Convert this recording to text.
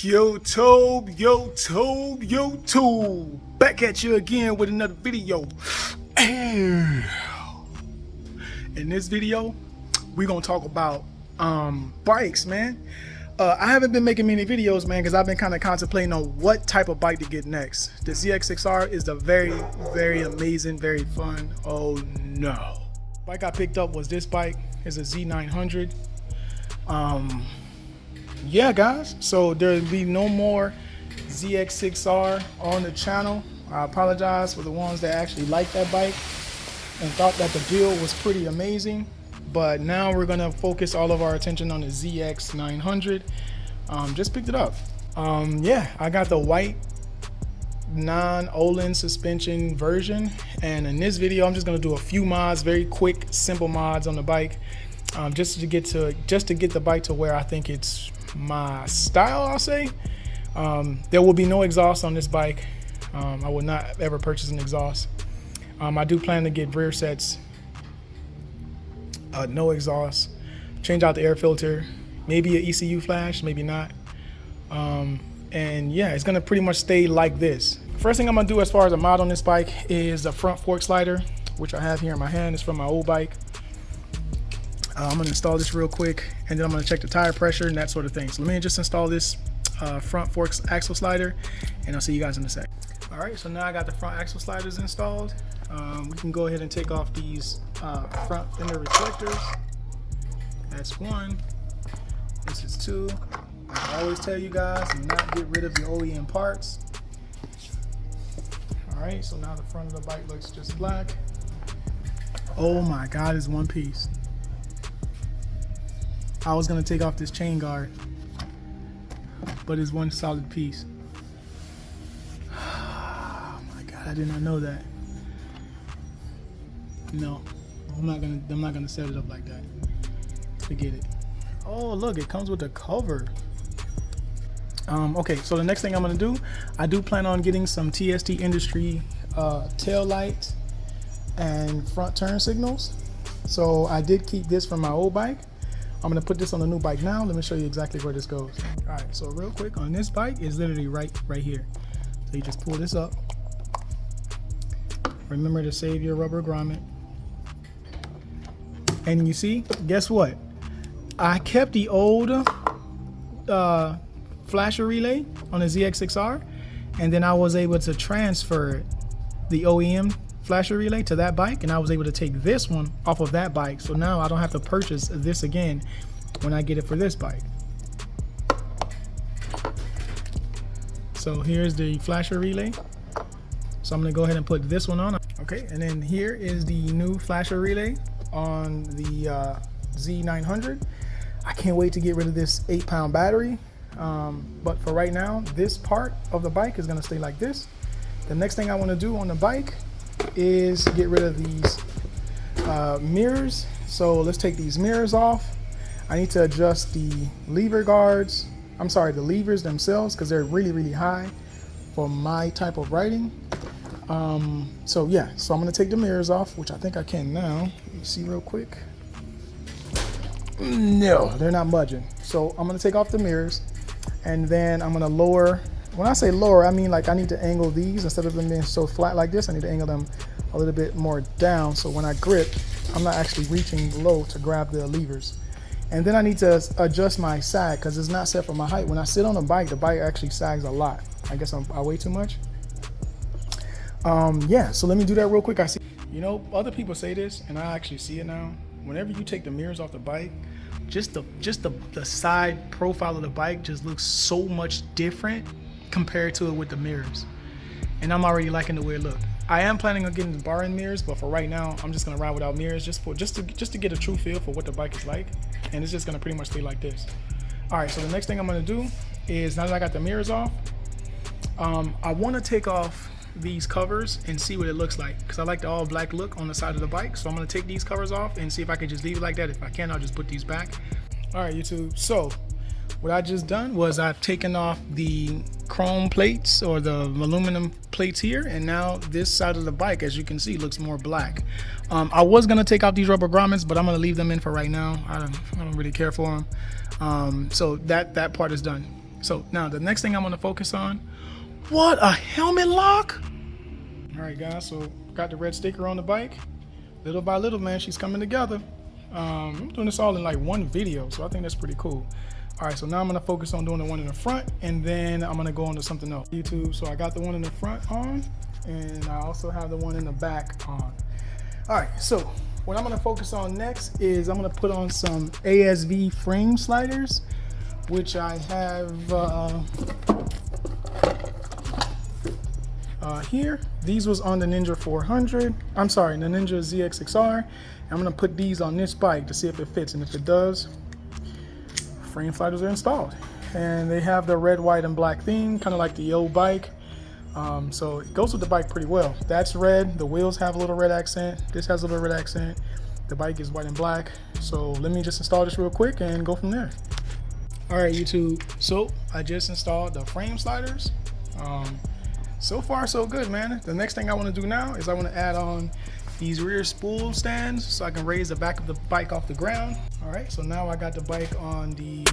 YouTube, back at you again with another video. In this video, we're gonna talk about bikes, man. I haven't been making many videos, man, because I've been kind of contemplating on what type of bike to get next. The ZX6R is the very amazing, very fun. Oh no. Bike I picked up was this bike. It's a Z900. Yeah, guys, so there'll be no more ZX6R on the channel. I apologize for the ones that actually liked that bike and thought that the build was pretty amazing. But now we're gonna focus all of our attention on the ZX900. Just picked it up. Yeah, I got the white non-Olin suspension version, and in this video I'm just gonna do a few mods, very quick, simple mods on the bike, just to get the bike to where I think it's my style, I'll say. There will be no exhaust on this bike. I will not ever purchase an exhaust. I do plan to get rear sets, no exhaust, change out the air filter, maybe an ECU flash, maybe not. And yeah, it's gonna pretty much stay like this. First thing I'm gonna do as far as a mod on this bike is a front fork slider, which I have here in my hand. It's from my old bike. I'm gonna install this real quick, and then I'm gonna check the tire pressure and that sort of thing. So let me just install this front fork axle slider, and I'll see you guys in a sec. All right, so now I got the front axle sliders installed. We can go ahead and take off these front fender reflectors. That's one. This is two. I always tell you guys, do not get rid of the OEM parts. All right, so now the front of the bike looks just black. Oh my God, it's one piece. I was gonna take off this chain guard, but it's one solid piece. Oh my God, I did not know that. No, I'm not gonna set it up like that. Forget it. Oh look, it comes with a cover. Okay, so the next thing I'm gonna do, I do plan on getting some TST Industry tail light and front turn signals. So I did keep this from my old bike. I'm gonna put this on the new bike now. Let me show you exactly where this goes. All right, so real quick, on this bike is literally right here. So you just pull this up. Remember to save your rubber grommet. And you see, guess what? I kept the old flasher relay on the ZX6R, and then I was able to transfer the OEM flasher relay to that bike, and I was able to take this one off of that bike. So now I don't have to purchase this again when I get it for this bike. So here's the flasher relay. So I'm gonna go ahead and put this one on. Okay, and then here is the new flasher relay on the Z900. I can't wait to get rid of this 8-pound battery. But for right now, this part of the bike is gonna stay like this. The next thing I wanna do on the bike is get rid of these mirrors. So let's take these mirrors off. I need to adjust the lever guards. I'm sorry, the levers themselves, because they're really high for my type of riding. So yeah, so I'm gonna take the mirrors off, which I think I can now. Let me see real quick. No, they're not budging. So I'm gonna take off the mirrors, and then I'm gonna lower. When I say lower, I mean like I need to angle these. Instead of them being so flat like this, I need to angle them a little bit more down, so when I grip, I'm not actually reaching low to grab the levers. And then I need to adjust my sag, because it's not set for my height. When I sit on the bike actually sags a lot. I guess I weigh too much. Yeah, so let me do that real quick. I see, you know, other people say this, and I actually see it now. Whenever you take the mirrors off the bike, just the side profile of the bike just looks so much different compared to it with the mirrors. And I'm already liking the way it looks. I am planning on getting the bar-end mirrors, but for right now, I'm just gonna ride without mirrors just to get a true feel for what the bike is like. And it's just gonna pretty much stay like this. All right, so the next thing I'm gonna do is, now that I got the mirrors off, I wanna take off these covers and see what it looks like, because I like the all black look on the side of the bike. So I'm gonna take these covers off and see if I can just leave it like that. If I can, I'll just put these back. All right, YouTube, so what I just done was I've taken off the chrome plates or the aluminum plates here, and now this side of the bike, as you can see, looks more black. I was gonna take out these rubber grommets, but I'm gonna leave them in for right now. I don't really care for them. So that part is done. So now the next thing I'm gonna focus on, what a helmet lock. All right guys, so got the red sticker on the bike. Little by little, man, she's coming together. I'm doing this all in like one video, so I think that's pretty cool. All right, so now I'm gonna focus on doing the one in the front, and then I'm gonna go on to something else. YouTube, so I got the one in the front on, and I also have the one in the back on. All right, so what I'm gonna focus on next is I'm gonna put on some ASV frame sliders, which I have here. These was on the Ninja 400. I'm sorry, the Ninja ZX6R. I'm gonna put these on this bike to see if it fits, and if it does, frame sliders are installed. And they have the red, white, and black theme, kind of like the old bike. So it goes with the bike pretty well. That's red. The wheels have a little red accent. This has a little red accent. The bike is white and black. So let me just install this real quick and go from there. All right, YouTube. So I just installed the frame sliders. So far, so good, man. The next thing I want to do now is I want to add on these rear spool stands so I can raise the back of the bike off the ground. All right, so now I got the bike on the